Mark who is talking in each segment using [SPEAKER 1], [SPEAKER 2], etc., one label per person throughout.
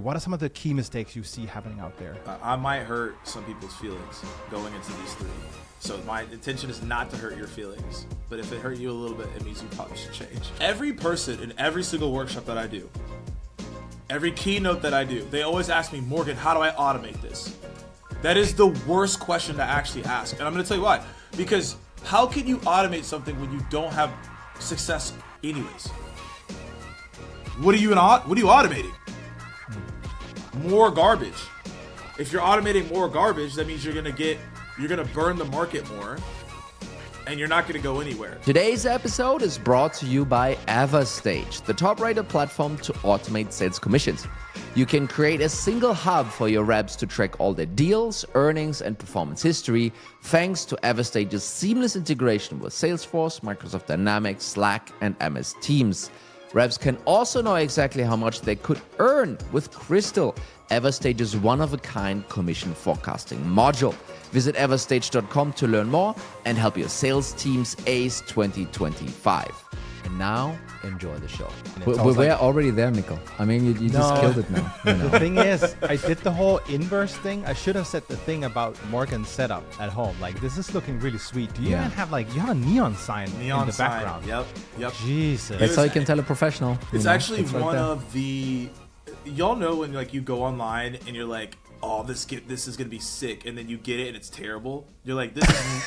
[SPEAKER 1] What are some of the key mistakes you see happening out there?
[SPEAKER 2] I might hurt some people's feelings going into these 3. So my intention is not to hurt your feelings. But if it hurt you a little bit, it means you probably should change. Every person in every single workshop that I do, every keynote that I do, they always ask me, Morgan, how do I automate this? That is the worst question to actually ask. And I'm going to tell you why. Because how can you automate something when you don't have success anyways? What are you automating? More garbage. If you're automating more garbage, that means you're gonna burn the market more, and you're not gonna go anywhere.
[SPEAKER 3] Today's episode is brought to you by Everstage, the top-rated platform to automate sales commissions. You can create a single hub for your reps to track all their deals, earnings, and performance history, thanks to Everstage's seamless integration with Salesforce, Microsoft Dynamics, Slack, and MS Teams. Reps can also know exactly how much they could earn with Crystal, Everstage's one-of-a-kind commission forecasting module. Visit everstage.com to learn more and help your sales teams ace 2025. And now, enjoy the show.
[SPEAKER 4] We're already there, Mikkel. I mean, you just killed it now. You know?
[SPEAKER 1] The thing is, I did the whole inverse thing. I should have said the thing about Morgan's setup at home. Like, this is looking really sweet. Do you even have you have a neon sign in the backgroround?
[SPEAKER 2] Yep.
[SPEAKER 1] Jesus.
[SPEAKER 4] That's how you can tell a professional.
[SPEAKER 2] It's actually one of the, y'all know when you go online and you're like, oh, this is gonna be sick, and then you get it and it's terrible. You're like, this is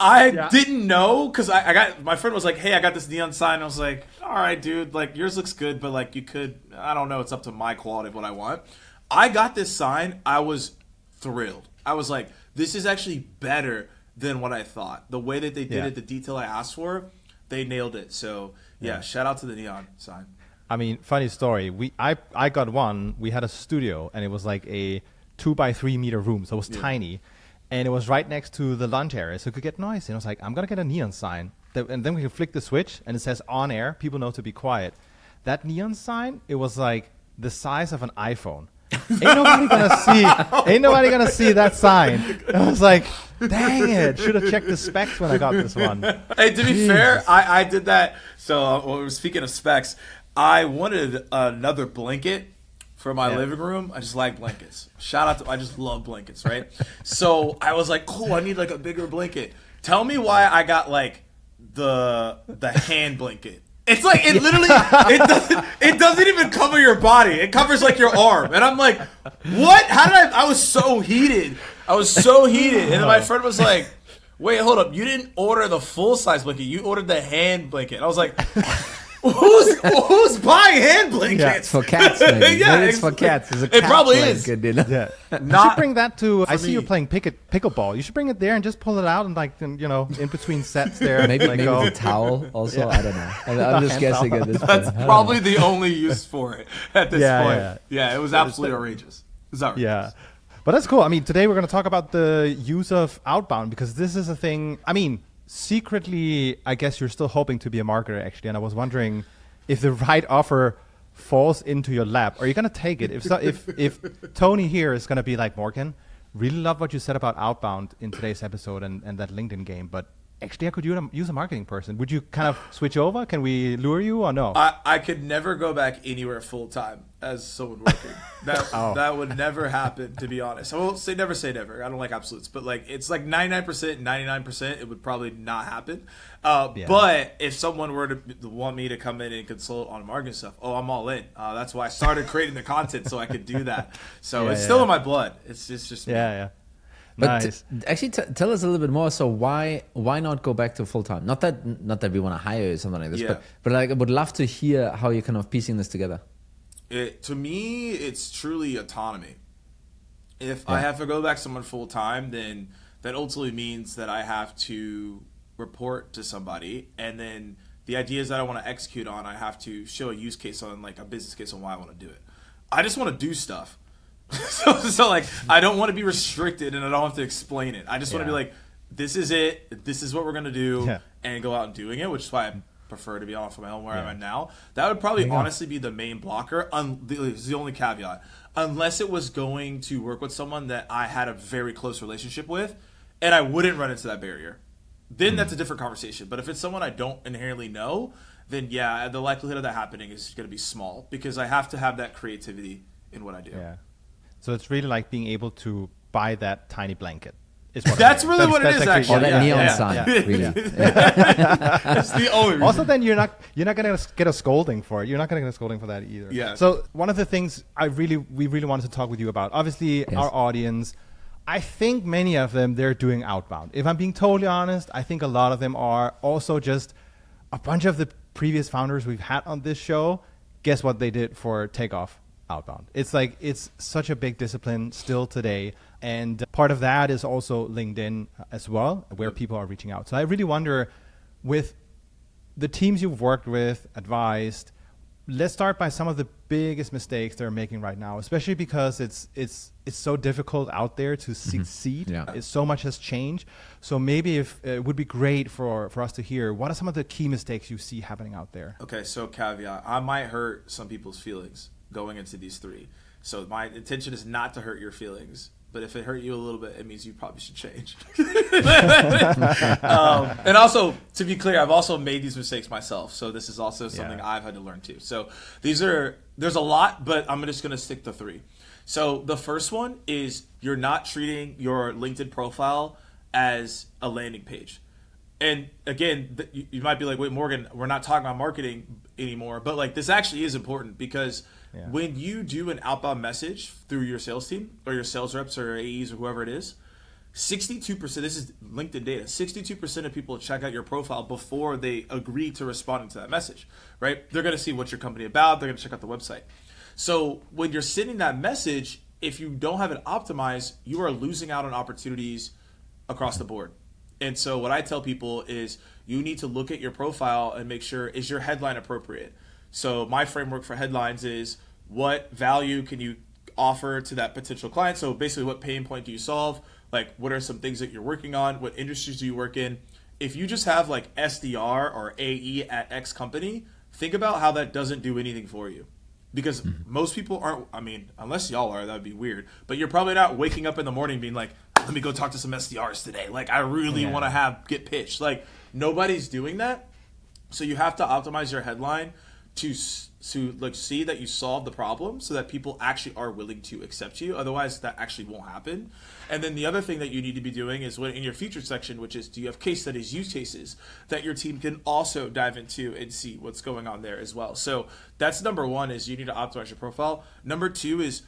[SPEAKER 2] I didn't know, because I got, my friend was like, hey, I got this neon sign. I was like, all right, dude, like, yours looks good, but like, you could, I don't know, it's up to my quality of what I want. I got this sign. I was thrilled. I was like, this is actually better than what I thought. The way that they did it, the detail I asked for, they nailed it. So yeah, shout out to the neon sign.
[SPEAKER 1] I mean, funny story. I got one. We had a studio, and it was like a 2x3 meter room, so it was tiny, and it was right next to the lunch area, so it could get noisy. And I was like, I'm gonna get a neon sign, and then we can flick the switch, and it says on air. People know to be quiet. That neon sign, it was like the size of an iPhone. Ain't nobody gonna see that sign. I was like, dang it! Should have checked the specs when I got this one.
[SPEAKER 2] Hey, to be fair, I did that. So speaking of specs, I wanted another blanket for my living room. I just like blankets. Shout out to, I just love blankets, right? So I was like, cool, I need like a bigger blanket. Tell me why I got like the hand blanket. It's like, it literally, it doesn't even cover your body. It covers like your arm. And I'm like, what? How did I was so heated. And then my friend was like, wait, hold up. You didn't order the full size blanket. You ordered the hand blanket. I was like, Who's buying hand blankets?
[SPEAKER 4] Yeah, it's for cats, maybe. Maybe it's for cats. It's a cat
[SPEAKER 2] probably
[SPEAKER 4] blanket,
[SPEAKER 2] is.
[SPEAKER 4] You know?
[SPEAKER 1] Yeah. You should bring that to, I see you're playing pickleball. You should bring it there and just pull it out and in between sets there.
[SPEAKER 4] Maybe the towel also. I don't know. I'm just guessing at this point.
[SPEAKER 2] That's probably the only use for it at this point. Yeah, it was absolutely outrageous.
[SPEAKER 1] Yeah. But that's cool. I mean, today we're going to talk about the use of Outbound, because this is a thing, I mean, secretly, I guess you're still hoping to be a marketer, actually. And I was wondering if the right offer falls into your lap. Are you going to take it? If Tony here is going to be like, Morgan, really love what you said about Outbound in today's episode and that LinkedIn game, but actually I could use a marketing person. Would you kind of switch over? Can we lure you or no?
[SPEAKER 2] I could never go back anywhere full time as someone working. That would never happen, to be honest. I won't say never. I don't like absolutes, but like it's like 99%, 99%. It would probably not happen. But if someone were to want me to come in and consult on marketing stuff, I'm all in. That's why I started creating the content, so I could do that. So it's still in my blood. It's just me.
[SPEAKER 4] But
[SPEAKER 1] nice.
[SPEAKER 4] Actually, tell us a little bit more. So why not go back to full time? Not that we want to hire you or something like this, but like I would love to hear how you're kind of piecing this together.
[SPEAKER 2] To me, it's truly autonomy. If I have to go back to someone full time, then that ultimately means that I have to report to somebody, and then the ideas that I want to execute on, I have to show a use case on, like a business case on why I want to do it. I just want to do stuff. so like I don't want to be restricted, and I don't have to explain it. I just want to be like, this is it. This is what we're gonna do, and go out and doing it. Which is why I prefer to be off of my own where I'm at now. That would probably honestly be the main blocker. This is the only caveat, unless it was going to work with someone that I had a very close relationship with, and I wouldn't run into that barrier. Then that's a different conversation. But if it's someone I don't inherently know, then yeah, the likelihood of that happening is going to be small because I have to have that creativity in what I do.
[SPEAKER 1] Yeah. So it's really like being able to buy that tiny blanket. Is what
[SPEAKER 2] That's really what it is, actually.
[SPEAKER 4] Or that neon
[SPEAKER 2] yeah.
[SPEAKER 4] sign, really.
[SPEAKER 2] That's the only reason.
[SPEAKER 1] Also, then you're not gonna get a scolding for it. You're not gonna get a scolding for that either.
[SPEAKER 2] Yeah.
[SPEAKER 1] So one of the things we really wanted to talk with you about, obviously, our audience. I think many of them, they're doing outbound. If I'm being totally honest, I think a lot of them are also just a bunch of the previous founders we've had on this show. Guess what they did for takeoff outbound? It's like, it's such a big discipline still today. And part of that is also LinkedIn as well, where people are reaching out. So I really wonder, with the teams you've worked with, advised, let's start by some of the biggest mistakes they're making right now, especially because it's so difficult out there to succeed. Yeah. So much has changed. So maybe if it would be great for us to hear, what are some of the key mistakes you see happening out there?
[SPEAKER 2] Okay, so caveat, I might hurt some people's feelings going into these three. So my intention is not to hurt your feelings. But if it hurt you a little bit, it means you probably should change. And also, to be clear, I've also made these mistakes myself. So this is also something I've had to learn too. So there's a lot, but I'm just going to stick to three. So the first one is you're not treating your LinkedIn profile as a landing page. And again, you might be like, wait, Morgan, we're not talking about marketing anymore. But like, this actually is important because when you do an outbound message through your sales team or your sales reps or AEs or whoever it is, 62%, this is LinkedIn data, 62% of people check out your profile before they agree to responding to that message, right? They're going to see what's your company about. They're going to check out the website. So when you're sending that message, if you don't have it optimized, you are losing out on opportunities across the board. And so what I tell people is you need to look at your profile and make sure, is your headline appropriate? So my framework for headlines is what value can you offer to that potential client? So basically, what pain point do you solve? Like, what are some things that you're working on? What industries do you work in? If you just have like SDR or AE at X company, think about how that doesn't do anything for you. Because most people aren't, I mean, unless y'all are, that would be weird. But you're probably not waking up in the morning being like, let me go talk to some SDRs today. Like, I really want to get pitched. Like, nobody's doing that. So you have to optimize your headline to like see that you solve the problem so that people actually are willing to accept you. Otherwise, that actually won't happen. And then the other thing that you need to be doing is when in your featured section, which is, do you have case studies, use cases that your team can also dive into and see what's going on there as well. So that's number one, is you need to optimize your profile. Number two is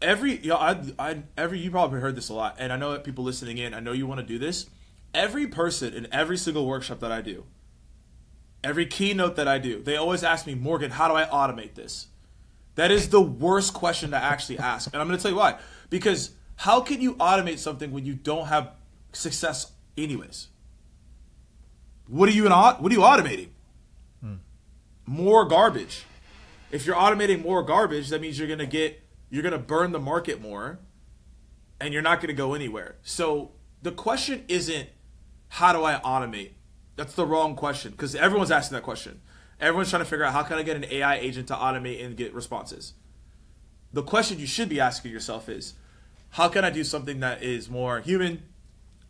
[SPEAKER 2] you probably heard this a lot, and I know that people listening in, I know you want to do this. Every person in every single workshop that I do, every keynote that I do, they always ask me, Morgan, how do I automate this? That is the worst question to actually ask. And I'm going to tell you why. Because how can you automate something when you don't have success anyways? What are you automating? More garbage. If you're automating more garbage, that means you're going to burn the market more, and you're not going to go anywhere. So the question isn't, how do I automate? That's the wrong question, because everyone's asking that question. Everyone's trying to figure out, how can I get an AI agent to automate and get responses? The question you should be asking yourself is, how can I do something that is more human,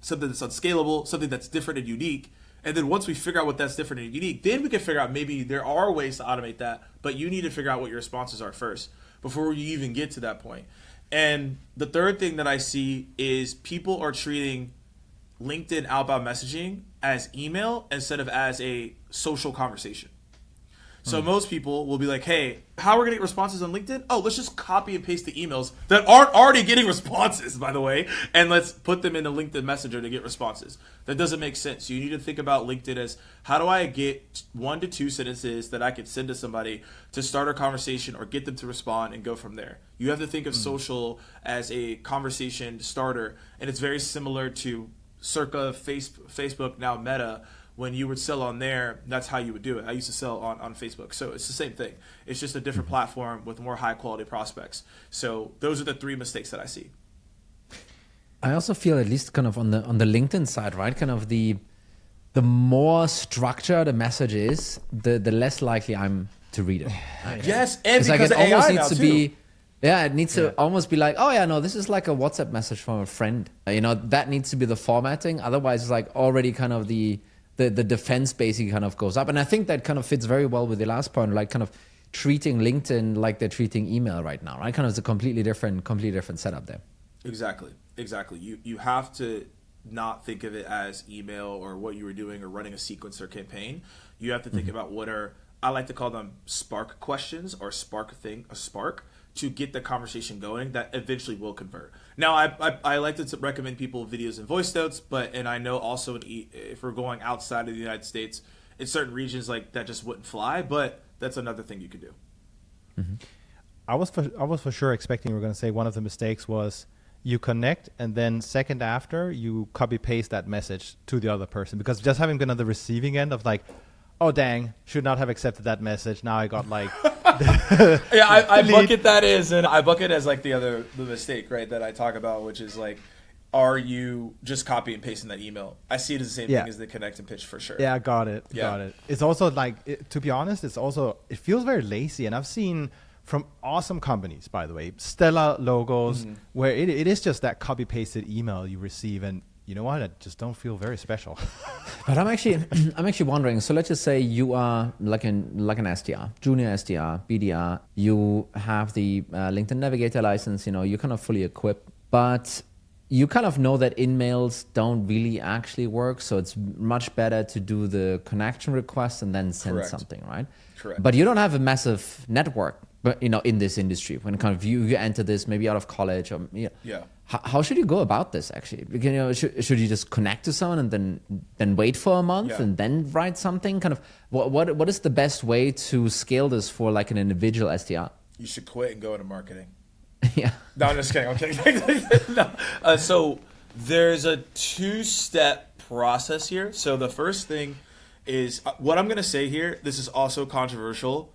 [SPEAKER 2] something that's unscalable, something that's different and unique? And then once we figure out what that's different and unique, then we can figure out maybe there are ways to automate that, but you need to figure out what your responses are first before you even get to that point. And the third thing that I see is people are treating LinkedIn outbound messaging as email instead of as a social conversation. So most people will be like, hey, how are we going to get responses on LinkedIn? Oh, let's just copy and paste the emails that aren't already getting responses, by the way, and let's put them in a LinkedIn Messenger to get responses. That doesn't make sense. You need to think about LinkedIn as, how do I get 1 to 2 sentences that I could send to somebody to start a conversation or get them to respond and go from there. You have to think of social as a conversation starter, and it's very similar to circa Facebook, now Meta. When you would sell on there, that's how you would do it. I used to sell on Facebook. So it's the same thing. It's just a different platform with more high quality prospects. So those are the 3 mistakes that I see.
[SPEAKER 4] I also feel, at least kind of on the LinkedIn side, right? Kind of the more structured a message is, the less likely I'm to read it. Right?
[SPEAKER 2] Yes, and
[SPEAKER 4] it's
[SPEAKER 2] because
[SPEAKER 4] like it almost
[SPEAKER 2] AI
[SPEAKER 4] needs to
[SPEAKER 2] now,
[SPEAKER 4] be. Yeah, it needs to almost be like, oh yeah, no, this is like a WhatsApp message from a friend. That needs to be the formatting. Otherwise, it's like already kind of the the defense basically kind of goes up. And I think that kind of fits very well with the last point, like kind of treating LinkedIn like they're treating email right now, right? Kind of it's a completely different setup there.
[SPEAKER 2] Exactly. You have to not think of it as email or what you were doing or running a sequence or campaign. You have to think about what are, I like to call them spark questions or a spark to get the conversation going that eventually will convert. Now, I like to recommend people videos and voice notes, and I know also if we're going outside of the United States, in certain regions like that just wouldn't fly, but that's another thing you can do.
[SPEAKER 1] Mm-hmm. I was for sure expecting you were going to say one of the mistakes was you connect and then second after you copy paste that message to the other person, because just having been on the receiving end of like, oh dang, should not have accepted that message. Now I got like
[SPEAKER 2] I bucket that is, and I bucket as like the mistake, right, that I talk about, which is like, are you just copy and pasting that email? I see it as the same thing as the connect and pitch for sure.
[SPEAKER 1] Yeah, got it. It's also like, to be honest, it feels very lazy, and I've seen from awesome companies, by the way, stellar logos, where it is just that copy pasted email you receive, and you know what? I just don't feel very special.
[SPEAKER 4] But I'm actually wondering. So let's just say you are like an SDR, junior SDR, BDR. You have the LinkedIn Navigator license. You're kind of fully equipped, but you kind of know that in-mails don't really actually work. So it's much better to do the connection request and then send something, right?
[SPEAKER 2] Correct.
[SPEAKER 4] But you don't have a massive network, but in this industry, when kind of you enter this maybe out of college or How should you go about this actually? Because, should you just connect to someone and then wait for a month and then write something? Kind of what is the best way to scale this for like an individual SDR?
[SPEAKER 2] You should quit and go into marketing.
[SPEAKER 4] Yeah.
[SPEAKER 2] No, I'm just kidding. No. So there's a 2-step process here. So the first thing is what I'm going to say here. This is also controversial.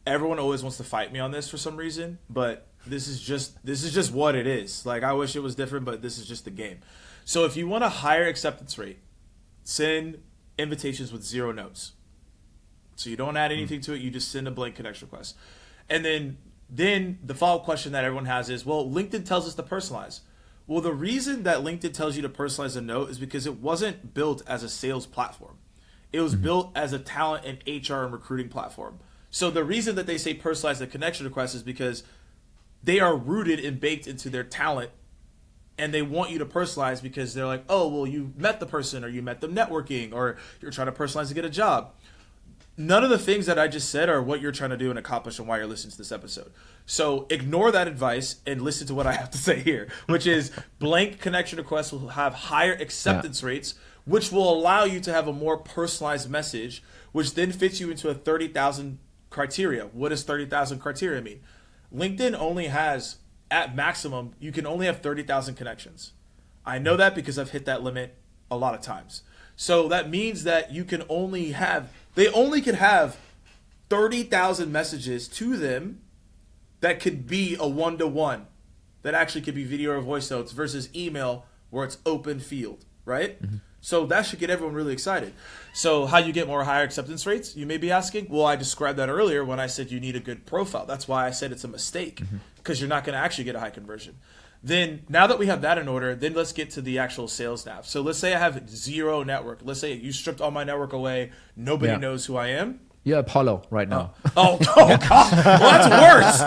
[SPEAKER 2] Everyone always wants to fight me on this for some reason, but this is just what it is. Like, I wish it was different, but this is just the game. So if you want a higher acceptance rate, send invitations with 0 notes. So you don't add anything to it. You just send a blank connection request. And then the follow-up question that everyone has is, well, LinkedIn tells us to personalize. Well, the reason that LinkedIn tells you to personalize a note is because it wasn't built as a sales platform. It was built as a talent and HR and recruiting platform. So the reason that they say personalize the connection request is because they are rooted and baked into their talent, and they want you to personalize because they're like, oh, well, you met the person, or you met them networking, or you're trying to personalize to get a job. None of the things that I just said are what you're trying to do and accomplish and why you're listening to this episode. So ignore that advice and listen to what I have to say here, which is blank connection requests will have higher acceptance rates, which will allow you to have a more personalized message, which then fits you into a 30,000 criteria. What does 30,000 criteria mean? LinkedIn only has, at maximum, you can only have 30,000 connections. I know that because I've hit that limit a lot of times. So that means that you can only have, they only can have 30,000 messages to them that could be a one-to-one, that actually could be video or voice notes versus email where it's open field, right? So that should get everyone really excited. So how you get more higher acceptance rates, you may be asking? Well, I described that earlier when I said you need a good profile. That's why I said it's a mistake, because you're not going to actually get a high conversion. Then now that we have that in order, then let's get to the actual sales nav. So let's say I have 0 network. Let's say you stripped all my network away. Nobody knows who I am.
[SPEAKER 4] You're Apollo right now.
[SPEAKER 2] Oh God! Well, that's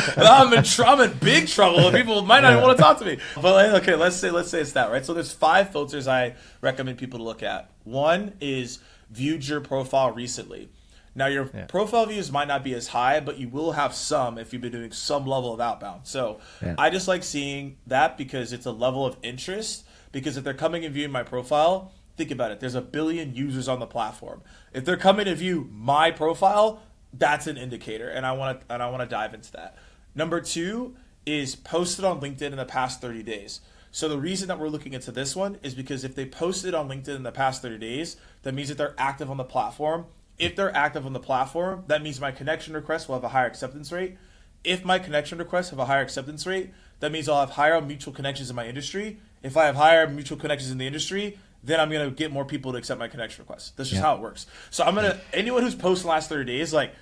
[SPEAKER 2] worse. I'm in big trouble. People might not even want to talk to me. But okay, let's say it's that, right? So there's 5 filters I recommend people to look at. One is viewed your profile recently. Now your profile views might not be as high, but you will have some if you've been doing some level of outbound. So I just like seeing that because it's a level of interest. Because if they're coming and viewing my profile, think about it. There's 1 billion users on the platform. If they're coming to view my profile, that's an indicator, and I want to dive into that. Number 2 is posted on LinkedIn in the past 30 days. So the reason that we're looking into this one is because if they posted on LinkedIn in the past 30 days, that means that they're active on the platform. If they're active on the platform, that means my connection requests will have a higher acceptance rate. If my connection requests have a higher acceptance rate, that means I'll have higher mutual connections in my industry. If I have higher mutual connections in the industry, then I'm going to get more people to accept my connection request. That's just how it works. So I'm going to, anyone who's posted the last 30 days, like,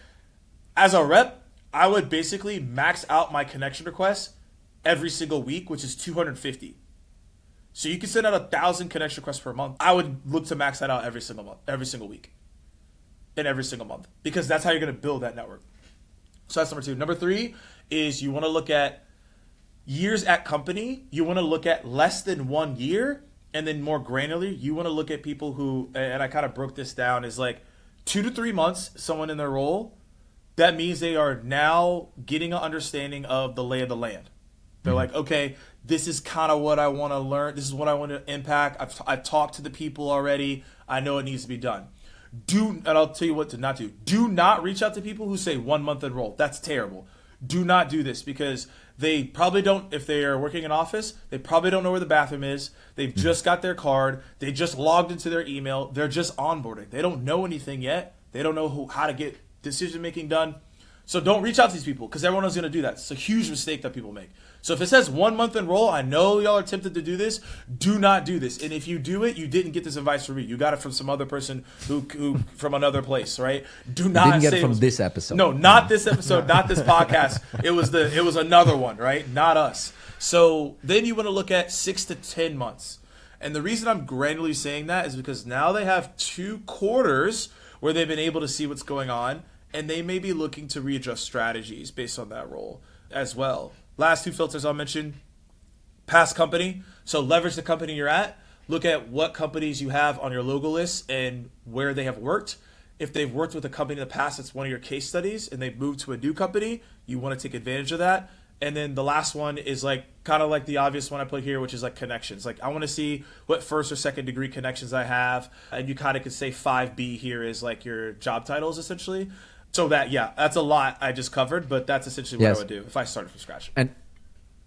[SPEAKER 2] as a rep, I would basically max out my connection requests every single week, which is 250. So you can send out 1,000 connection requests per month. I would look to max that out every single month, every single week, and every single month, because that's how you're going to build that network. So that's number 2. Number 3 is you want to look at years at company. You want to look at less than 1 year, and then more granularly, you want to look at people who, and I kind of broke this down, is like 2 to 3 months, someone in their role. That means they are now getting an understanding of the lay of the land. They're like, okay, this is kind of what I want to learn. This is what I want to impact. I've talked to the people already. I know it needs to be done. And I'll tell you what to not do. Do not reach out to people who say 1 month enroll. That's terrible. Do not do this, because they probably don't, if they are working in office, they probably don't know where the bathroom is. They've just got their card. They just logged into their email. They're just onboarding. They don't know anything yet. They don't know how to get decision making done. So don't reach out to these people, because everyone is going to do that. It's a huge mistake that people make. So if it says 1 month enroll, I know y'all are tempted to do this. Do not do this. And if you do it, you didn't get this advice from me. You got it from some other person who from another place, right? Do not
[SPEAKER 4] Didn't get it from this episode.
[SPEAKER 2] No, not this episode, not this podcast. It was another one, right? Not us. So then you want to look at 6 to 10 months. And the reason I'm granularly saying that is because now they have 2 quarters where they've been able to see what's going on, and they may be looking to readjust strategies based on that role as well. Last 2 filters I'll mention: past company. So leverage the company you're at. Look at what companies you have on your logo list and where they have worked. If they've worked with a company in the past that's one of your case studies and they've moved to a new company, you want to take advantage of that. And then the last one is like kind of like the obvious one I put here, which is like connections. Like I want to see what first or second degree connections I have. And you kind of could say 5B here is like your job titles essentially. So that's a lot I just covered, but that's essentially what I would do if I started from scratch.
[SPEAKER 4] And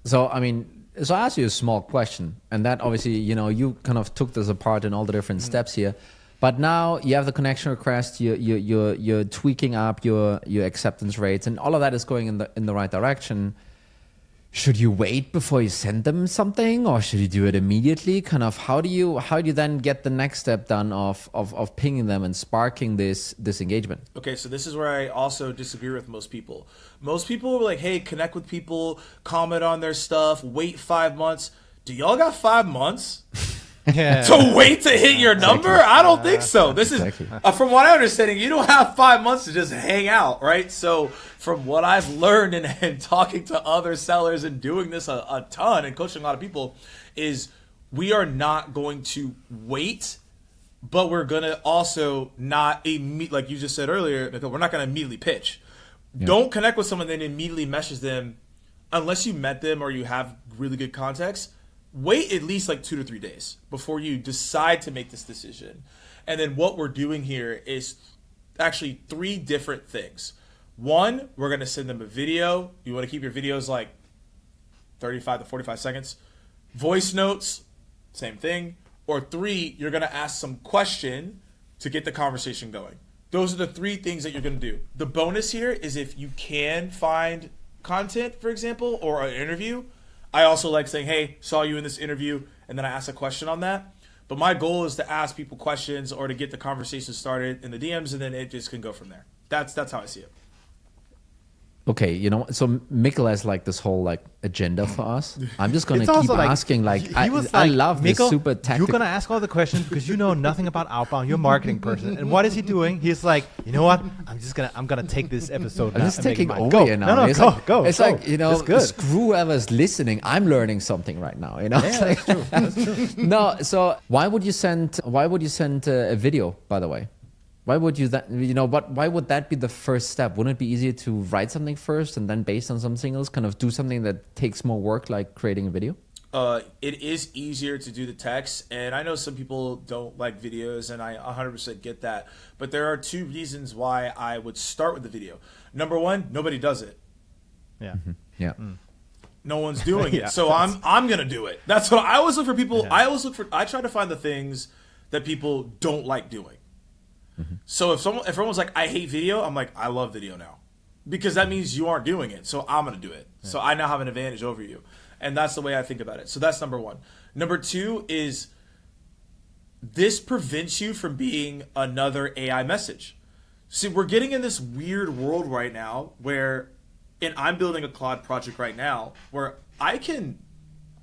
[SPEAKER 4] so, I asked you a small question, and that obviously, you kind of took this apart in all the different steps here. But now you have the connection request, you're tweaking up your acceptance rates, and all of that is going in the right direction. Should you wait before you send them something, or should you do it immediately? Kind of how do you then get the next step done of pinging them and sparking this engagement?
[SPEAKER 2] Okay, so this is where I also disagree with most people. Most people are like, hey, connect with people, comment on their stuff, wait 5 months. Do y'all got 5 months? To wait to hit your number? I don't think so. This is, from what I understand, you don't have 5 months to just hang out, right? So from what I've learned and talking to other sellers and doing this a ton and coaching a lot of people, is we are not going to wait, but we're going to also not, like you just said earlier, Nicole, we're not going to immediately pitch. Yeah. Don't connect with someone and then immediately message them unless you met them or you have really good context. Wait at least like 2 to 3 days before you decide to make this decision. And then what we're doing here is actually 3 different things. 1, we're going to send them a video. You want to keep your videos like 35 to 45 seconds. Voice notes, same thing. Or 3, you're going to ask some question to get the conversation going. Those are the 3 things that you're going to do. The bonus here is if you can find content, for example, or an interview. I also like saying, hey, saw you in this interview, and then I ask a question on that. But my goal is to ask people questions or to get the conversation started in the DMs, and then it just can go from there. That's how I see it.
[SPEAKER 4] Okay, so Mikkel has like this whole like agenda for us. I'm just gonna keep asking. I love this super tactical.
[SPEAKER 1] You're gonna ask all the questions because you know nothing about Outbound. You're a marketing person, and what is he doing? He's like, you know what? I'm gonna take this episode.
[SPEAKER 4] I'm just taking over here now.
[SPEAKER 1] Go.
[SPEAKER 4] It's like screw whoever's listening. I'm learning something right now.
[SPEAKER 1] Yeah, that's true.
[SPEAKER 4] No, so why would you send a video? By the way. Why would you why would that be the first step? Wouldn't it be easier to write something first and then based on something else kind of do something that takes more work, like creating a video?
[SPEAKER 2] It is easier to do the text, and I know some people don't like videos, and I 100% get that. But there are 2 reasons why I would start with the video. Number 1, nobody does it.
[SPEAKER 1] Yeah.
[SPEAKER 4] Mm-hmm. Yeah.
[SPEAKER 2] No one's doing it, so I'm gonna do it. That's what I always look for. People, yeah. I try to find the things that people don't like doing. Mm-hmm. So if everyone's like, I hate video, I'm like, I love video now, because that means you aren't doing it. So I'm going to do it. Yeah. So I now have an advantage over you. And that's the way I think about it. So that's number 1. Number 2 is this prevents you from being another AI message. See, we're getting in this weird world right now where, and I'm building a Claude project right now where I can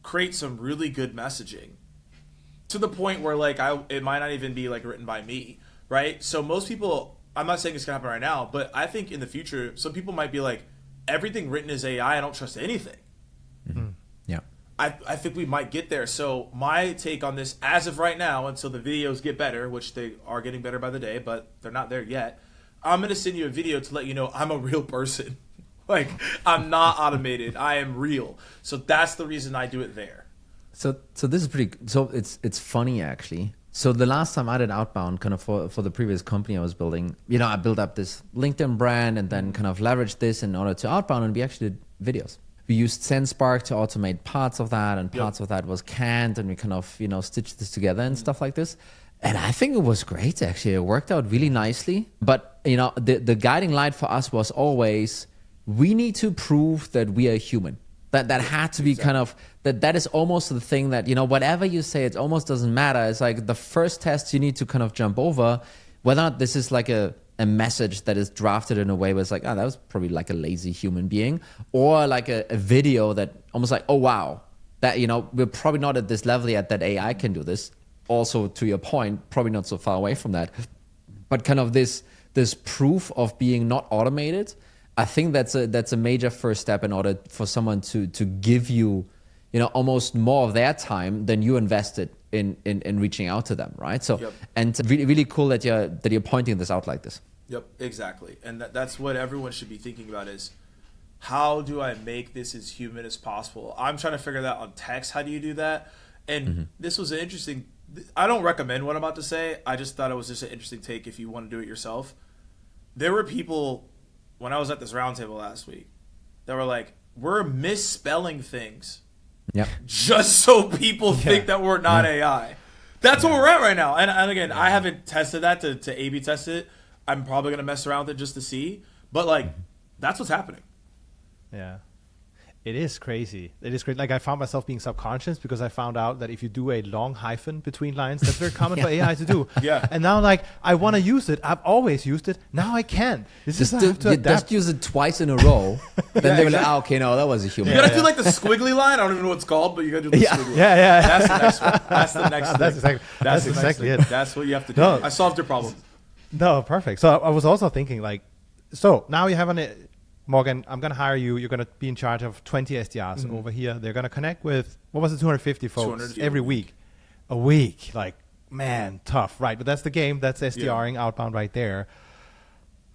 [SPEAKER 2] create some really good messaging to the point where like it might not even be like written by me, right? So most people, I'm not saying it's gonna happen right now, but I think in the future, some people might be like, everything written is AI. I don't trust anything.
[SPEAKER 4] Mm-hmm. Yeah.
[SPEAKER 2] I think we might get there. So my take on this, as of right now, until the videos get better, which they are getting better by the day, but they're not there yet, I'm going to send you a video to let you know I'm a real person. Like, I'm not automated. I am real. So that's the reason I do it there.
[SPEAKER 4] So this is pretty. So it's funny actually. So the last time I did Outbound, kind of for the previous company I was building, I built up this LinkedIn brand and then kind of leveraged this in order to Outbound, and we actually did videos. We used SendSpark to automate parts of that, and parts of that was canned, and we kind of stitched this together and stuff like this. And I think it was great actually. It worked out really nicely. But the guiding light for us was always, we need to prove that we are human. That had to be kind of that is almost the thing that whatever you say, it almost doesn't matter. It's like the first test you need to kind of jump over, whether or not this is like a message that is drafted in a way where it's like, that was probably like a lazy human being, or like a video that almost like, oh wow, that we're probably not at this level yet that AI can do this. Also, to your point, probably not so far away from that, but kind of this proof of being not automated. I think that's a major first step in order for someone to give you, almost more of their time than you invested in reaching out to them, right? So, and really, really cool that you're pointing this out like this.
[SPEAKER 2] Yep, exactly. And that's what everyone should be thinking about is, how do I make this as human as possible? I'm trying to figure that out on text. How do you do that? And this was an interesting, I don't recommend what I'm about to say. I just thought it was just an interesting take if you want to do it yourself. There were people, when I was at this roundtable last week, that were like, we're misspelling things just so people think that we're not AI. That's where we're at right now. And again, I haven't tested that to A/B test it. I'm probably going to mess around with it just to see. But, like, that's what's happening.
[SPEAKER 1] Yeah. It is crazy. It is great. Like, I found myself being subconscious because I found out that if you do a long hyphen between lines, that's very common for AI to do.
[SPEAKER 2] Yeah.
[SPEAKER 1] And now, like, I want to use it. I've always used it. Now I can.
[SPEAKER 4] Just use it twice in a row. Then they were like, okay, no, that was a human.
[SPEAKER 2] You got to do, like, the squiggly line. I don't even know what it's called, but you got to do the squiggly line.
[SPEAKER 1] Yeah.
[SPEAKER 2] That's the next one. That's the next thing.
[SPEAKER 1] That's exactly it.
[SPEAKER 2] That's what you have to do.
[SPEAKER 1] No.
[SPEAKER 2] I solved your problem.
[SPEAKER 1] No, perfect. So I was also thinking, like, so now you have Morgan, I'm going to hire you. You're going to be in charge of 20 SDRs over here. They're going to connect with, 250 folks
[SPEAKER 2] 250
[SPEAKER 1] every week. A week. Like, man, tough, right? But that's the game. That's SDRing Outbound right there.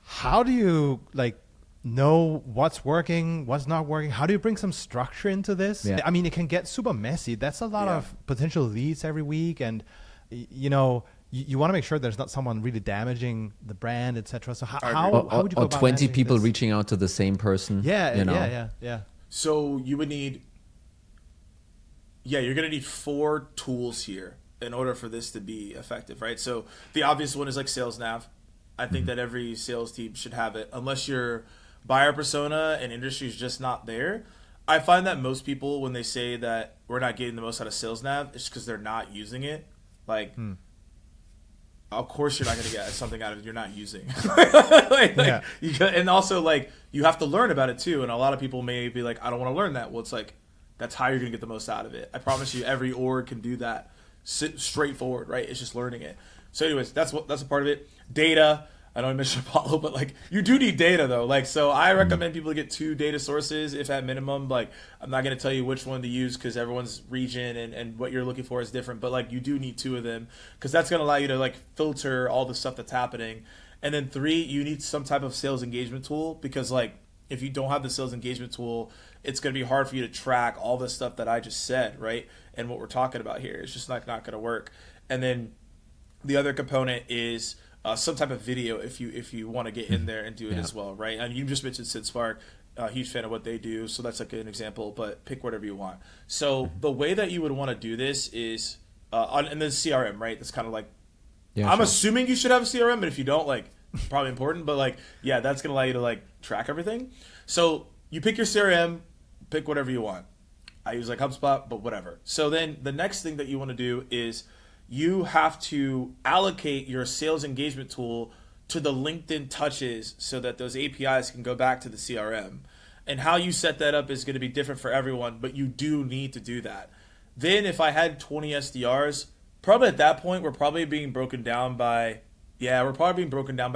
[SPEAKER 1] How do you, like, know what's working, what's not working? How do you bring some structure into this?
[SPEAKER 4] Yeah.
[SPEAKER 1] I mean, it can get super messy. That's a lot of potential leads every week. And, you want to make sure there's not someone really damaging the brand, etc. So how would you go about
[SPEAKER 4] 20 people
[SPEAKER 1] this?
[SPEAKER 4] reaching out to the same person?
[SPEAKER 1] Yeah.
[SPEAKER 2] So you would need, you're going to need 4 tools here in order for this to be effective, right? So the obvious one is like Sales Nav. I think that every sales team should have it, unless your buyer persona and industry is just not there. I find that most people, when they say that we're not getting the most out of Sales Nav, it's because they're not using it. Like, of course you're not going to get something out of it you're not using. And also, like, you have to learn about it too. And a lot of people may be like, I don't want to learn that. Well, it's like, that's how you're going to get the most out of it. I promise you, every org can do that. Straightforward, right? It's just learning it. So anyways, that's a part of it. Data. I know I mentioned Apollo, but like, you do need data though. Like, so I recommend people get 2 data sources, if at minimum. Like, I'm not going to tell you which one to use because everyone's region and what you're looking for is different. But like, you do need 2 of them because that's going to allow you to like filter all the stuff that's happening. And then 3, you need some type of sales engagement tool because like, if you don't have the sales engagement tool, it's going to be hard for you to track all the stuff that I just said, right? And what we're talking about here. It's just not going to work. And then the other component is some type of video if you want to get in there and do it as well, right? And you just mentioned SendSpark, huge fan of what they do, so that's like an example, but pick whatever you want. So the way that you would want to do this is, and then CRM, right? That's kind of like, I'm assuming you should have a CRM, but if you don't, like, probably important, but like, that's going to allow you to like track everything. So you pick your CRM, pick whatever you want. I use like HubSpot, but whatever. So then the next thing that you want to do is you have to allocate your sales engagement tool to the LinkedIn touches so that those APIs can go back to the CRM. And how you set that up is going to be different for everyone, but you do need to do that. Then if I had 20 SDRs, probably at that point, we're probably being broken down by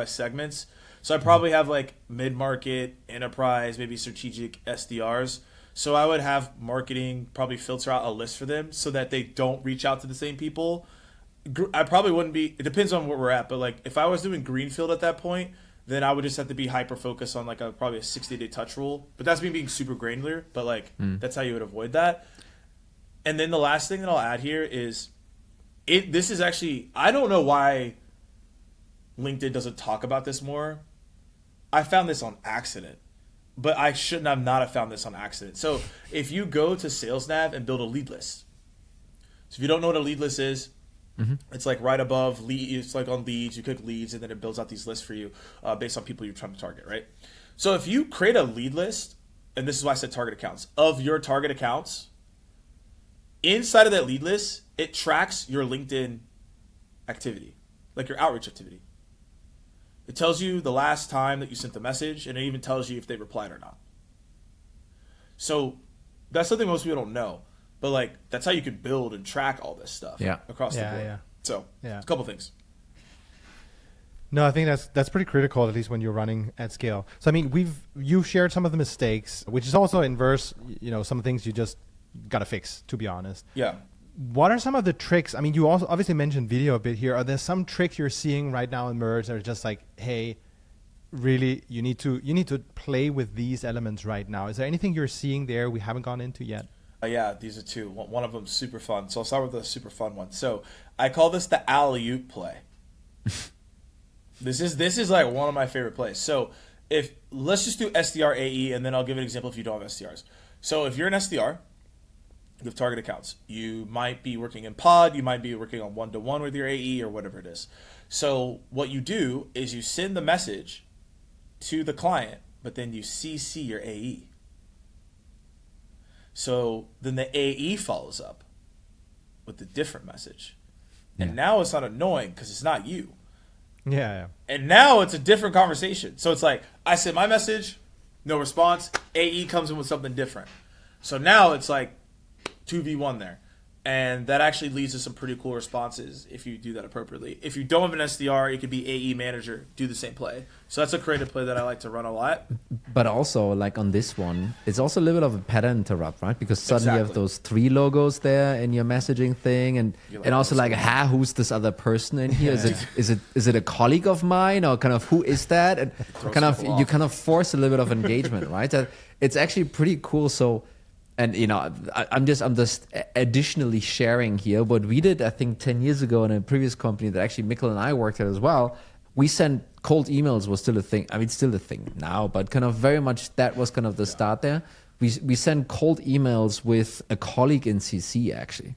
[SPEAKER 2] segments. So I probably have like mid-market, enterprise, maybe strategic SDRs. So I would have marketing probably filter out a list for them so that they don't reach out to the same people. I probably wouldn't be, it depends on where we're at, but like if I was doing greenfield at that point, then I would just have to be hyper focused on like probably a 60-day touch rule. But that's me being super granular, but like that's how you would avoid that. And then the last thing that I'll add here is this is actually, I don't know why LinkedIn doesn't talk about this more. I found this on accident, but I shouldn't have not have found this on accident. So if you go to SalesNav and build a lead list, so if you don't know what a lead list is, it's like right above lead. It's like on leads. You click leads, and then it builds out these lists for you based on people you're trying to target, right? So if you create a lead list, and this is why I said target accounts, of your target accounts, inside of that lead list, it tracks your LinkedIn activity, like your outreach activity. It tells you the last time that you sent the message, and it even tells you if they replied or not. So that's something most people don't know. But like that's how you can build and track all this stuff across the board. So a couple things.
[SPEAKER 1] No, I think that's pretty critical, at least when you're running at scale. So I mean, you've shared some of the mistakes, which is also inverse. Some things you just gotta fix, to be honest.
[SPEAKER 2] Yeah.
[SPEAKER 1] What are some of the tricks? I mean, you also obviously mentioned video a bit here. Are there some tricks you're seeing right now emerge that are just like, hey, really, you need to play with these elements right now? Is there anything you're seeing there we haven't gone into yet?
[SPEAKER 2] Yeah, these are two. One of them super fun. So I'll start with the super fun one. So I call this the alley-oop play. This is like one of my favorite plays. So let's just do SDR AE, and then I'll give an example if you don't have SDRs. So if you're an SDR, you have target accounts. You might be working in pod. You might be working on one-to-one with your AE or whatever it is. So what you do is you send the message to the client, but then you CC your AE. So then the AE follows up with a different message. And now it's not annoying because it's not you.
[SPEAKER 1] Yeah.
[SPEAKER 2] And now it's a different conversation. So it's like, I sent my message, no response. AE comes in with something different. So now it's like 2v1 there. And that actually leads to some pretty cool responses if you do that appropriately. If you don't have an SDR, it could be AE manager, do the same play. So that's a creative play that I like to run a lot.
[SPEAKER 4] But also, like on this one, it's also a little bit of a pattern interrupt, right? Because suddenly you have those 3 logos there in your messaging thing, and also like, who's this other person in here? Is it a colleague of mine, or kind of who is that? And you kind of force a little bit of engagement, right? It's actually pretty cool. So. And I'm just additionally sharing here what we did, I think 10 years ago in a previous company that actually Mikkel and I worked at as well. We sent cold emails, was still a thing. I mean, it's still a thing now, but kind of very much that was kind of the start there. We sent cold emails with a colleague in CC actually.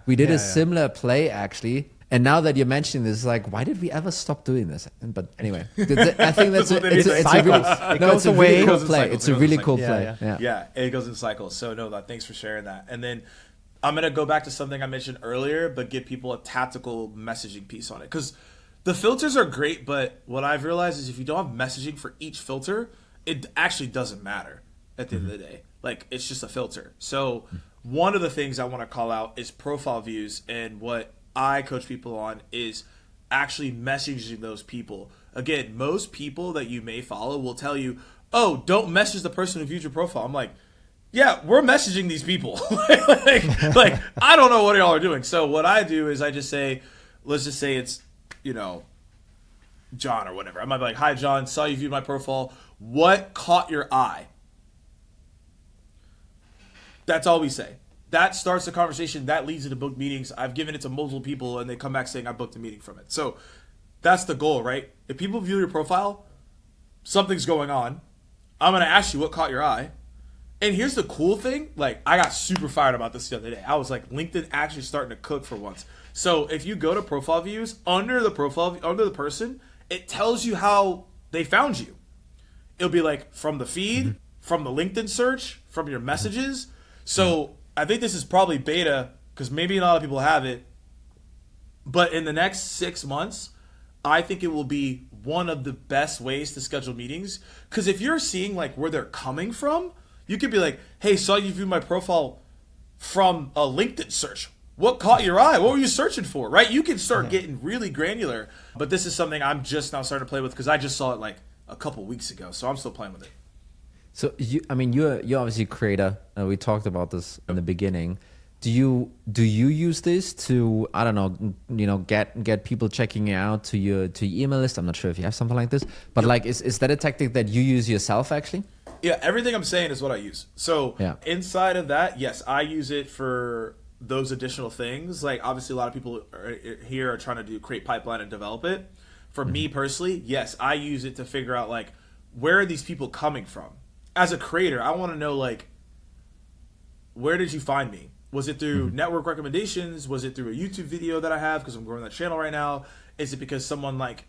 [SPEAKER 4] We did a similar play actually. And now that you're mentioning this, it's like, why did we ever stop doing this? But anyway, I think it's a really cool play. It's a really cool play.
[SPEAKER 2] Yeah, it goes in cycles. So no, thanks for sharing that. And then I'm going to go back to something I mentioned earlier, but give people a tactical messaging piece on it. Because the filters are great, but what I've realized is if you don't have messaging for each filter, it actually doesn't matter at the end of the day. Like, it's just a filter. So one of the things I want to call out is profile views, and what I coach people on is actually messaging those people. Again, most people that you may follow will tell you, oh, don't message the person who viewed your profile. I'm like, yeah, we're messaging these people. like, I don't know what y'all are doing. So what I do is I just say, let's just say it's, John or whatever. I might be like, hi, John, saw you viewed my profile. What caught your eye? That's all we say. That starts the conversation. That leads into booked meetings. I've given it to multiple people, and they come back saying I booked a meeting from it. So that's the goal, right? If people view your profile, something's going on. I'm going to ask you what caught your eye. And here's the cool thing. Like, I got super fired about this the other day. I was like, LinkedIn actually starting to cook for once. So if you go to profile views, under the person, it tells you how they found you. It'll be like from the feed, from the LinkedIn search, from your messages. So I think this is probably beta because maybe not a lot of people have it. But in the next 6 months, I think it will be one of the best ways to schedule meetings. Because if you're seeing like where they're coming from, you could be like, hey, saw you view my profile from a LinkedIn search. What caught your eye? What were you searching for? Right? You can start getting really granular, but this is something I'm just now starting to play with because I just saw it like a couple weeks ago, so I'm still playing with it.
[SPEAKER 4] So you're obviously a creator. We talked about this in the beginning. Do you use this to, I don't know, get people checking out to your email list? I'm not sure if you have something like this, but like is that a tactic that you use yourself actually?
[SPEAKER 2] Yeah, everything I'm saying is what I use. So inside of that, yes, I use it for those additional things. Like obviously a lot of people here are trying to create pipeline and develop it. For me personally, yes, I use it to figure out like where are these people coming from. As a creator, I want to know like where did you find me? Was it through network recommendations? Was it through a YouTube video that I have because I'm growing that channel right now? Is it because someone like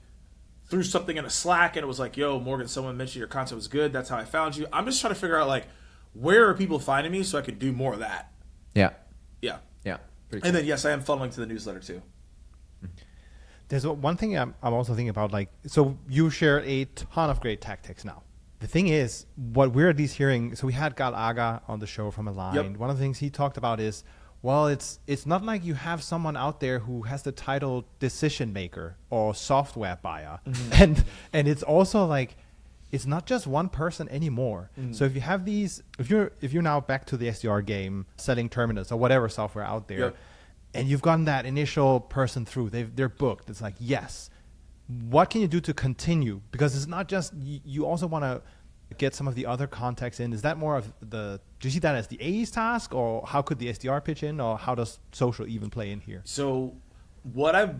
[SPEAKER 2] threw something in a Slack and it was like, yo, Morgan, someone mentioned your content was good. That's how I found you. I'm just trying to figure out like where are people finding me so I could do more of that.
[SPEAKER 4] Yeah.
[SPEAKER 2] Yeah.
[SPEAKER 4] Yeah.
[SPEAKER 2] And then, yes, I am funneling to the newsletter too.
[SPEAKER 1] There's one thing I'm also thinking about, like, so you share a ton of great tactics now. The thing is, what we're at least hearing, so we had Gal Aga on the show from Aligned.
[SPEAKER 2] Yep.
[SPEAKER 1] One of the things he talked about is, well, it's not like you have someone out there who has the title decision maker or software buyer. And it's also like, it's not just one person anymore. So if you have these, if you're now back to the SDR game, selling terminals or whatever software out there, and you've gotten that initial person through, they're booked. It's like, yes. What can you do to continue? Because it's not just, you also want to get some of the other contacts in. Is that more of do you see that as the AE's task, or how could the SDR pitch in, or how does social even play in here?
[SPEAKER 2] So what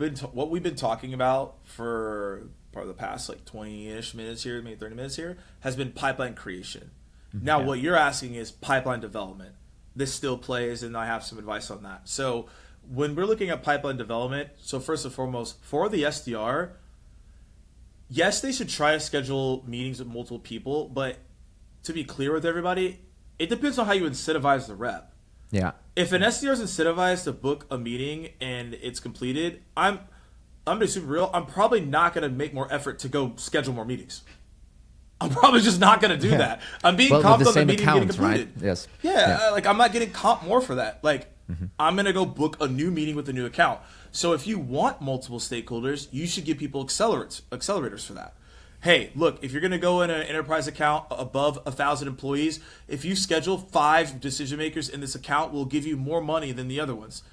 [SPEAKER 2] we've been talking about for probably the past like 20-ish minutes here, maybe 30 minutes here, has been pipeline creation. Now, what you're asking is pipeline development. This still plays, and I have some advice on that. So when we're looking at pipeline development, so first and foremost, for the SDR, yes, they should try to schedule meetings with multiple people, but to be clear with everybody, it depends on how you incentivize the rep.
[SPEAKER 4] Yeah.
[SPEAKER 2] If an SDR is incentivized to book a meeting and it's completed, I'm being super real. I'm probably not going to make more effort to go schedule more meetings. I'm probably just not going to do that. I'm being comped on the meeting getting completed.
[SPEAKER 4] Right? Yes.
[SPEAKER 2] Yeah, like I'm not getting comped more for that. Like I'm going to go book a new meeting with a new account. So if you want multiple stakeholders, you should give people accelerators for that. Hey, look, if you're going to go in an enterprise account above 1,000 employees, if you schedule 5 decision makers in this account, we'll give you more money than the other ones.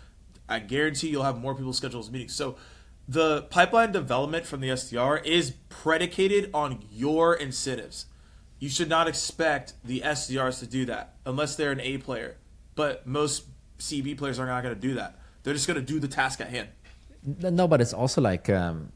[SPEAKER 2] I guarantee you'll have more people schedule those meetings. So the pipeline development from the SDR is predicated on your incentives. You should not expect the SDRs to do that unless they're an A player. But most CB players are not going to do that. They're just going to do the task at hand.
[SPEAKER 4] No, but it's also like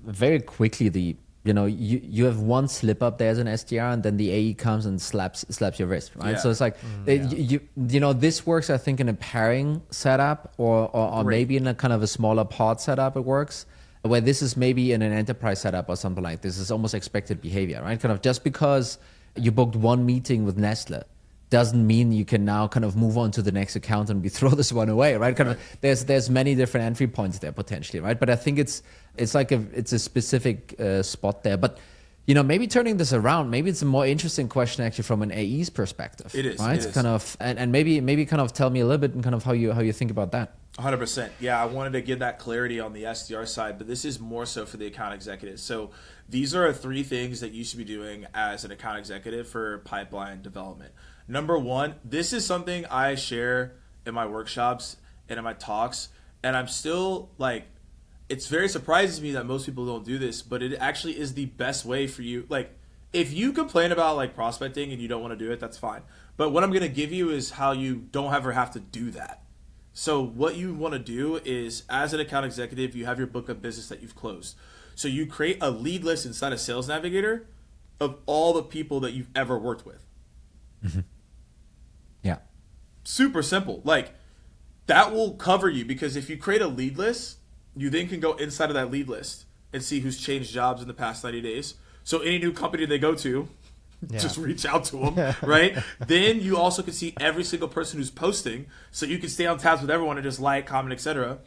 [SPEAKER 4] very quickly you have one slip up there as an SDR, and then the AE comes and slaps your wrist, right?
[SPEAKER 2] Yeah.
[SPEAKER 4] So it's like this works, I think, in a pairing setup or maybe in a kind of a smaller pod setup. It works where this is maybe in an enterprise setup or something like this. Is almost expected behavior, right? Kind of just because you booked one meeting with Nestle doesn't mean you can now kind of move on to the next account and we throw this one away, right? Kind of there's many different entry points there potentially, right? But I think it's like it's a specific spot there. But maybe turning this around, maybe it's a more interesting question actually from an AE's perspective.
[SPEAKER 2] It is,
[SPEAKER 4] right?
[SPEAKER 2] it is.
[SPEAKER 4] Kind of, and maybe kind of tell me a little bit and kind of how you think about that.
[SPEAKER 2] 100%. Yeah, I wanted to give that clarity on the SDR side, but this is more so for the account executives. So these are 3 things that you should be doing as an account executive for pipeline development. Number 1, this is something I share in my workshops and in my talks, and I'm still like, it's very surprising to me that most people don't do this, but it actually is the best way for you. Like, if you complain about like prospecting and you don't want to do it, that's fine. But what I'm going to give you is how you don't ever have to do that. So what you want to do is, as an account executive, you have your book of business that you've closed. So you create a lead list inside of Sales Navigator of all the people that you've ever worked with.
[SPEAKER 4] Yeah.
[SPEAKER 2] Super simple. Like, that will cover you, because if you create a lead list, you then can go inside of that lead list and see who's changed jobs in the past 90 days. So any new company they go to, just reach out to them, right? Then you also can see every single person who's posting, so you can stay on tabs with everyone and just like, comment, etc.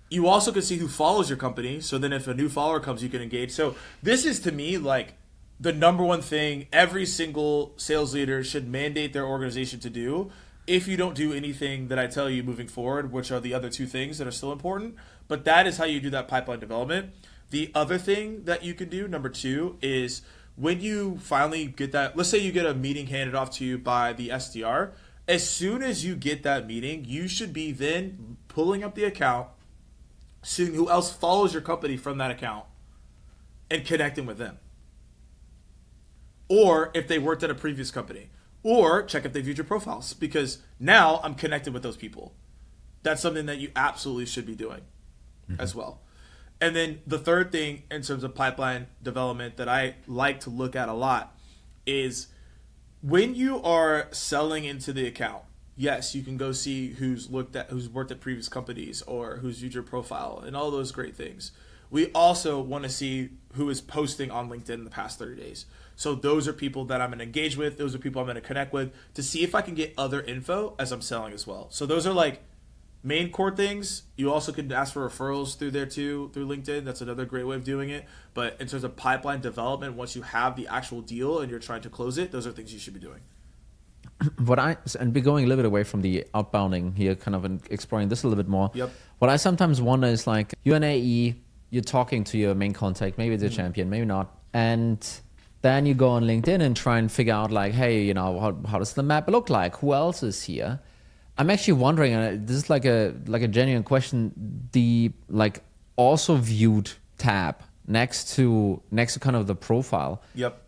[SPEAKER 2] You also can see who follows your company, so then if a new follower comes, you can engage. So this is, to me, like the number one thing every single sales leader should mandate their organization to do if you don't do anything that I tell you moving forward, which are the other two things that are still important. But that is how you do that pipeline development. The other thing that you can do, number 2, is when you finally get that, let's say you get a meeting handed off to you by the SDR. As soon as you get that meeting, you should be then pulling up the account, seeing who else follows your company from that account, and connecting with them. Or if they worked at a previous company. Or check if they viewed your profiles. Because now I'm connected with those people. That's something that you absolutely should be doing as well. And then the third thing in terms of pipeline development that I like to look at a lot is when you are selling into the account, yes, you can go see who's worked at previous companies or who's viewed your profile and all those great things. We also want to see who is posting on LinkedIn in the past 30 days. So those are people that I'm going to engage with. Those are people I'm going to connect with to see if I can get other info as I'm selling as well. So those are like main core things. You also can ask for referrals through there too, through LinkedIn. That's another great way of doing it. But in terms of pipeline development, once you have the actual deal and you're trying to close it, those are things you should be doing.
[SPEAKER 4] And be going a little bit away from the outbounding here, kind of exploring this a little bit more.
[SPEAKER 2] Yep.
[SPEAKER 4] What I sometimes wonder is like you're an AE, you're talking to your main contact, maybe it's a champion, maybe not. And then you go on LinkedIn and try and figure out like, hey, you know, how does the map look like? Who else is here? I'm actually wondering, and this is like a genuine question, the like also viewed tab next to kind of the profile.
[SPEAKER 2] Yep.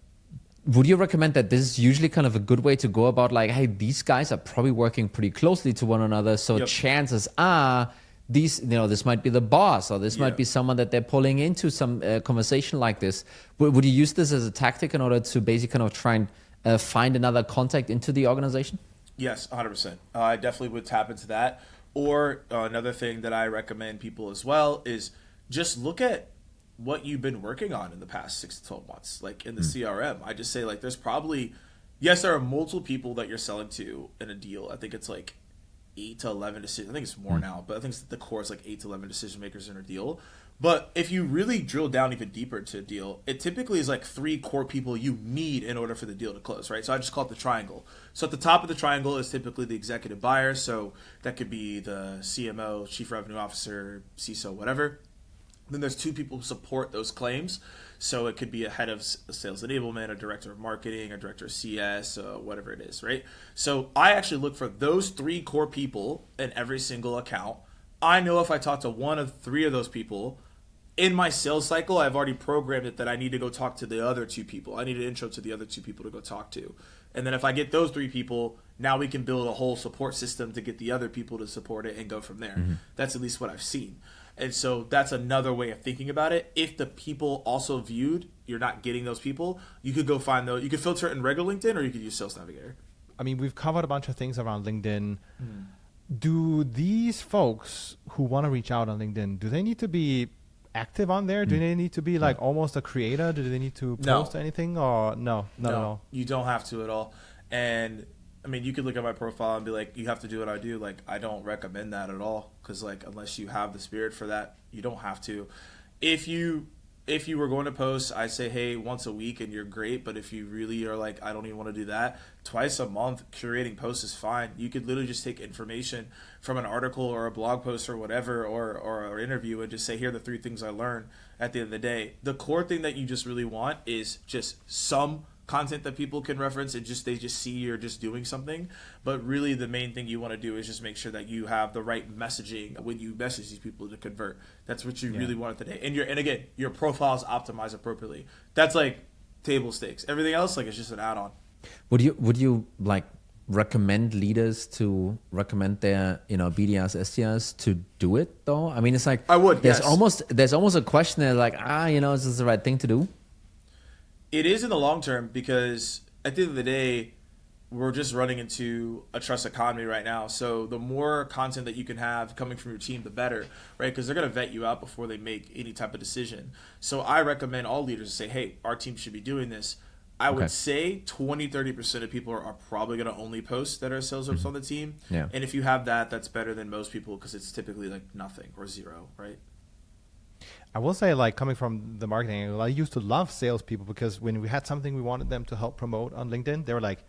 [SPEAKER 4] Would you recommend that this is usually kind of a good way to go about like, hey, these guys are probably working pretty closely to one another, so chances are these, you know, this might be the boss or this might be someone that they're pulling into some conversation like this. Would you use this as a tactic in order to basically kind of try and find another contact into the organization?
[SPEAKER 2] Yes, 100%. I definitely would tap into that. Or another thing that I recommend people as well is just look at what you've been working on in the past 6 to 12 months, like in the CRM. I just say like there's probably, yes, there are multiple people that you're selling to in a deal. I think it's like 8 to 11 decisions. I think it's more now, but I think the core is like 8 to 11 decision makers in a deal. But if you really drill down even deeper into a deal, it typically is like 3 core people you need in order for the deal to close, right? So I just call it the triangle. So at the top of the triangle is typically the executive buyer. So that could be the CMO, chief revenue officer, CISO, whatever. Then there's 2 people who support those claims. So it could be a head of sales enablement, a director of marketing, a director of CS, whatever it is, right? So I actually look for those 3 core people in every single account. I know if I talk to one of 3 of those people in my sales cycle, I've already programmed it that I need to go talk to the other 2 people. I need an intro to the other 2 people to go talk to. And then if I get those 3 people, now we can build a whole support system to get the other people to support it and go from there. That's at least what I've seen. And so that's another way of thinking about it. If the people also viewed, you're not getting those people, you could go find those. You could filter it in regular LinkedIn, or you could use Sales Navigator.
[SPEAKER 1] I mean, we've covered a bunch of things around LinkedIn. Do these folks who want to reach out on LinkedIn, do they need to be active on there? Do they need to be like almost a creator? Do they need to post anything? Or no, not at all?
[SPEAKER 2] You don't have to at all. And I mean, you could look at my profile and be like, you have to do what I do. Like, I don't recommend that at all. Because, like, unless you have the spirit for that, you don't have to. If you were going to post, I say, hey, once a week and you're great. But if you really are like, I don't even want to do that, twice a month, curating posts is fine. You could literally just take information from an article or a blog post or whatever, or an interview, and just say, here are the 3 things I learned at the end of the day. The core thing that you just really want is just some content that people can reference and they just see you're just doing something. But really the main thing you want to do is just make sure that you have the right messaging when you message these people to convert. That's what you really want today. And again, your profile is optimized appropriately. That's like table stakes. Everything else, like, it's just an add-on.
[SPEAKER 4] Would you like recommend leaders to recommend their, you know, BDRs, SDRs to do it though? I mean, it's like
[SPEAKER 2] I would.
[SPEAKER 4] There's
[SPEAKER 2] yes.
[SPEAKER 4] almost a question there, like, you know, is this the right thing to do?
[SPEAKER 2] It is in the long term, because at the end of the day, we're just running into a trust economy right now. So the more content that you can have coming from your team, the better, right? Because they're going to vet you out before they make any type of decision. So I recommend all leaders to say, hey, our team should be doing this. I would say 20-30% of people are probably going to only post that are sales reps on the team.
[SPEAKER 4] Yeah.
[SPEAKER 2] And if you have that, that's better than most people, because it's typically like nothing or 0, right?
[SPEAKER 1] I will say, like, coming from the marketing angle, I used to love salespeople, because when we had something we wanted them to help promote on LinkedIn, they were like,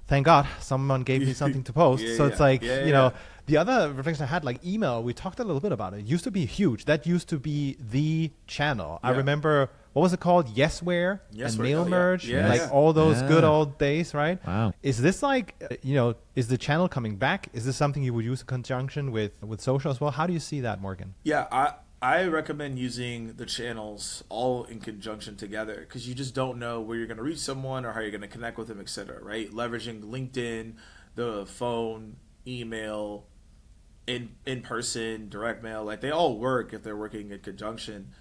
[SPEAKER 1] thank God someone gave me something to post. It's like, you know, the other reflection I had, like email, we talked a little bit about it. It used to be huge. That used to be the channel. I remember, what was it called? Yesware and Mail Merge, like all those good old days, right?
[SPEAKER 4] Wow.
[SPEAKER 1] Is this like, you know, is the channel coming back? Is this something you would use in conjunction with social as well? How do you see that, Morgan?
[SPEAKER 2] Yeah, I recommend using the channels all in conjunction together, because you just don't know where you're going to reach someone or how you're going to connect with them, etc. Right? Leveraging LinkedIn, the phone, email, in person, direct mail, like they all work if they're working in conjunction.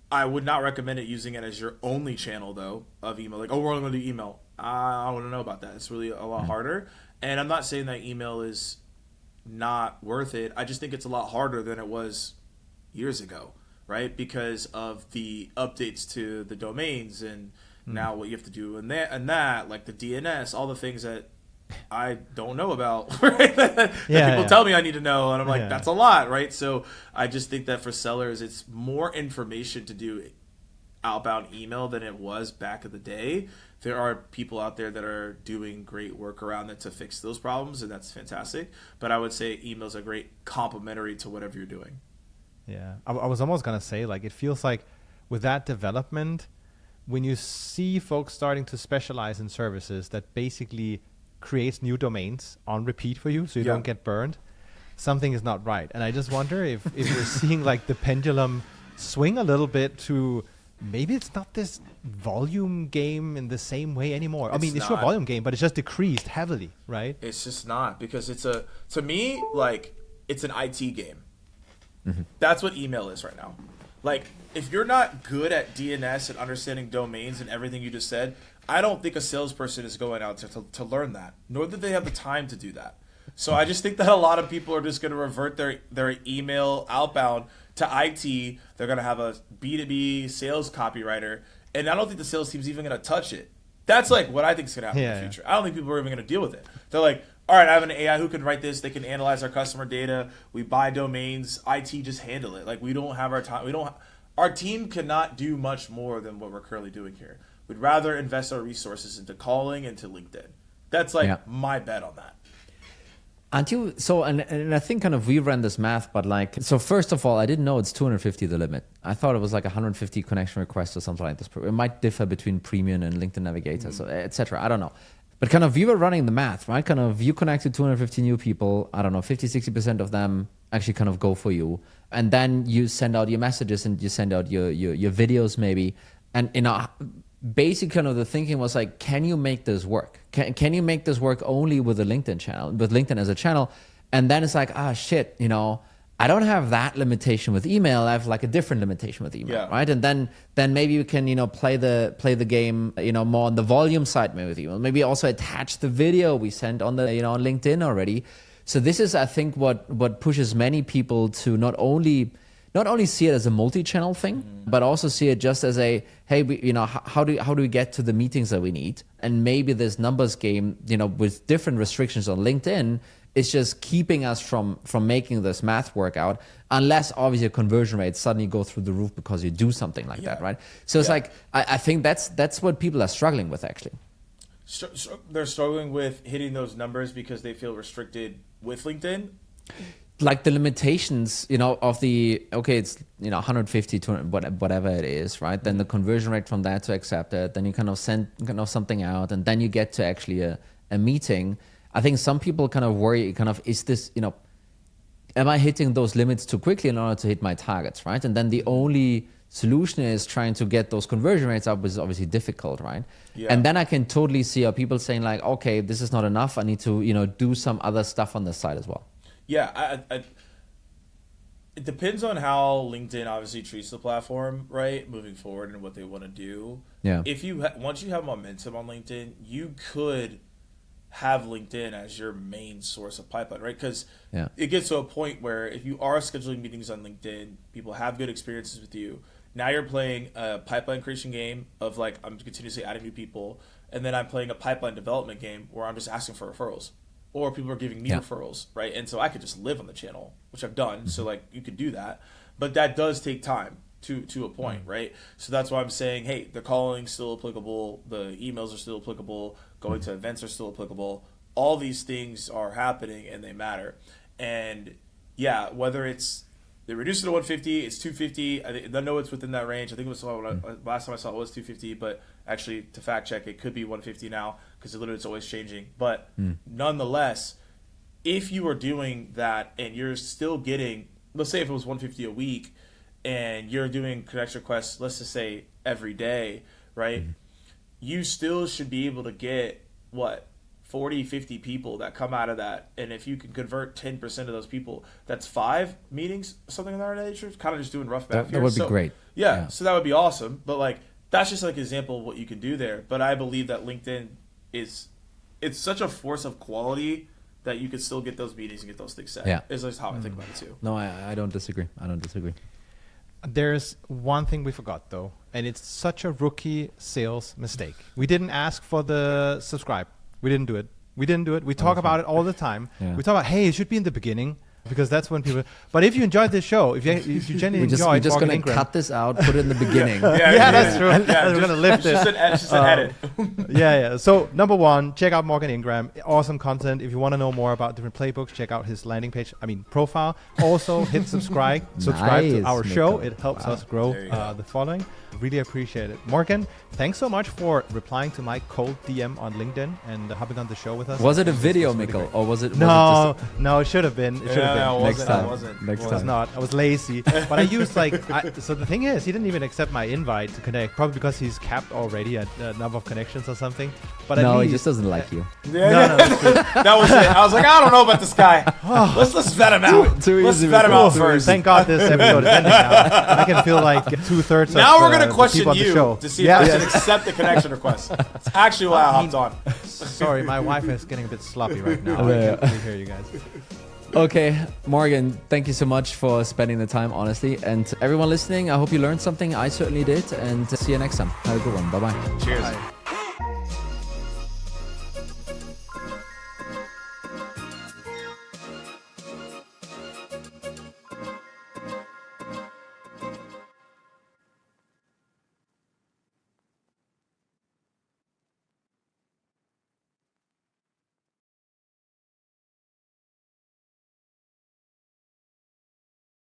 [SPEAKER 2] I would not recommend it using it as your only channel though of email. Like, oh, we're only going to do email. I don't know about that. It's really a lot harder. And I'm not saying that email is not worth it. I just think it's a lot harder than it was years ago, right? Because of the updates to the domains and now what you have to do and that, like the DNS, all the things that I don't know about, right? that people tell me I need to know, and I'm like, that's a lot, right? So I just think that for sellers, it's more information to do outbound email than it was back in the day. There are people out there that are doing great work around it to fix those problems, and that's fantastic. But I would say email is a great complementary to whatever you're doing.
[SPEAKER 1] Yeah, I was almost going to say, like, it feels like with that development, when you see folks starting to specialize in services that basically creates new domains on repeat for you so you don't get burned, something is not right. And I just wonder if we're seeing like the pendulum swing a little bit to maybe it's not this volume game in the same way anymore. I mean, it's still a volume game, but it's just decreased heavily, right?
[SPEAKER 2] It's just not, because to me, like, it's an IT game. That's what email is right now. Like, if you're not good at DNS and understanding domains and everything you just said, I don't think a salesperson is going out to learn that, nor do they have the time to do that. So I just think that a lot of people are just going to revert their email outbound to IT. They're going to have a B2B sales copywriter, and I don't think the sales team's even going to touch it. That's like what I think is going to happen in the future. I don't think people are even going to deal with it. They're like, all right, I have an AI who can write this. They can analyze our customer data. We buy domains. IT just handle it. Like, we don't have our time. Our team cannot do much more than what we're currently doing here. We'd rather invest our resources into calling and to LinkedIn. That's like my bet on that.
[SPEAKER 4] And I think kind of we ran this math, but like, so first of all, I didn't know it's 250 the limit. I thought it was like 150 connection requests or something like this. It might differ between Premium and LinkedIn Navigator, so etc. I don't know. But kind of, you were running the math, right? Kind of, you connected 250 new people. I don't know, 50, 60% of them actually kind of go for you. And then you send out your messages and you send out your videos maybe. And, you know, basic kind of the thinking was like, can you make this work? Can you make this work only with a LinkedIn channel, with LinkedIn as a channel? And then it's like, shit, you know, I don't have that limitation with email. I have like a different limitation with email, right? And then maybe you can, you know, play the game, you know, more on the volume side maybe with email. Maybe also attach the video we sent on the, you know, on LinkedIn already. So this is, I think, what pushes many people to not only see it as a multi-channel thing, but also see it just as a, hey, you know, how do we get to the meetings that we need? And maybe this numbers game, you know, with different restrictions on LinkedIn, is just keeping us from making this math work out, unless obviously conversion rates suddenly go through the roof because you do something like that, right? So it's like, I think that's what people are struggling with actually.
[SPEAKER 2] They're struggling with hitting those numbers because they feel restricted with LinkedIn?
[SPEAKER 4] Like the limitations, you know, of the, okay, it's, you know, 150 to whatever it is, right? Then the conversion rate from that to accept it, then you kind of send kind of something out, and then you get to actually a meeting. I think some people kind of worry, kind of, is this, you know, am I hitting those limits too quickly in order to hit my targets, right? And then the only solution is trying to get those conversion rates up, which is obviously difficult, right? Yeah. And then I can totally see people saying like, okay, this is not enough. I need to, you know, do some other stuff on the side as well.
[SPEAKER 2] Yeah, it depends on how LinkedIn obviously treats the platform, right, moving forward and what they want to do.
[SPEAKER 4] Yeah.
[SPEAKER 2] If you once you have momentum on LinkedIn, you could have LinkedIn as your main source of pipeline, right? Because it gets to a point where if you are scheduling meetings on LinkedIn, people have good experiences with you. Now you're playing a pipeline creation game of like, I'm continuously adding new people, and then I'm playing a pipeline development game where I'm just asking for referrals, or people are giving me referrals, right? And so I could just live on the channel, which I've done. So like, you could do that, but that does take time to a point, right? So that's why I'm saying, hey, the calling's still applicable, the emails are still applicable, going to events are still applicable. All these things are happening and they matter. And yeah, whether it's they reduced it to 150, it's 250. I know it's within that range. I think it was last time I saw it was 250, but actually to fact check, it could be 150 now because literally it's always changing. But nonetheless, if you are doing that and you're still getting, let's say if it was 150 a week and you're doing connection requests, let's just say every day, right? You still should be able to get 40, 50 people that come out of that. And if you can convert 10% of those people, that's 5 meetings, something of that nature. Kind of just doing rough math here.
[SPEAKER 4] That would be great.
[SPEAKER 2] Yeah, so that would be awesome. But like, that's just like an example of what you can do there. But I believe that LinkedIn it's such a force of quality that you can still get those meetings and get those things set.
[SPEAKER 4] Yeah.
[SPEAKER 2] Is just how I think about it too.
[SPEAKER 4] No, I don't disagree.
[SPEAKER 1] There's one thing we forgot though, and it's such a rookie sales mistake. We didn't ask for the subscribe. We didn't do it. We talk about it all the time.
[SPEAKER 4] Yeah.
[SPEAKER 1] We talk about, hey, it should be in the beginning because that's when people. But if you enjoyed this show, if you genuinely enjoyed,
[SPEAKER 4] we're just
[SPEAKER 1] Morgan
[SPEAKER 4] gonna
[SPEAKER 1] Ingram,
[SPEAKER 4] cut this out, put it in the beginning.
[SPEAKER 1] yeah, that's true. We're gonna lift it.
[SPEAKER 2] Just an edit.
[SPEAKER 1] Yeah. So number one, check out Morgan Ingram. Awesome content. If you want to know more about different playbooks, check out his landing page. Profile. Also, hit subscribe to our show. It helps us grow the following. Really appreciate it. Morgan, thanks so much for replying to my cold DM on LinkedIn and hopping on the show with us.
[SPEAKER 4] Was it a video, Mikkel, or was it?
[SPEAKER 1] No, it should have been.
[SPEAKER 4] Next time.
[SPEAKER 1] It was not. I was lazy. But I used so the thing is, he didn't even accept my invite to connect, probably because he's capped already at a number of connections or something. But
[SPEAKER 4] no, he just doesn't like you.
[SPEAKER 2] No, that was it. I was like, I don't know about this guy. Let's vet him out. Let's vet him out first.
[SPEAKER 1] Thank God this episode is ending now. I can feel like 2/3
[SPEAKER 2] now
[SPEAKER 1] of
[SPEAKER 2] we're going to question
[SPEAKER 1] you
[SPEAKER 2] to see if I should accept the connection request. It's actually why I hopped on.
[SPEAKER 1] Sorry, my wife is getting a bit sloppy right now. I can't really hear you guys.
[SPEAKER 4] Okay, Morgan, thank you so much for spending the time, honestly. And everyone listening, I hope you learned something. I certainly did. And see you next time. Have a good one. Bye-bye.
[SPEAKER 2] Cheers.
[SPEAKER 1] Bye.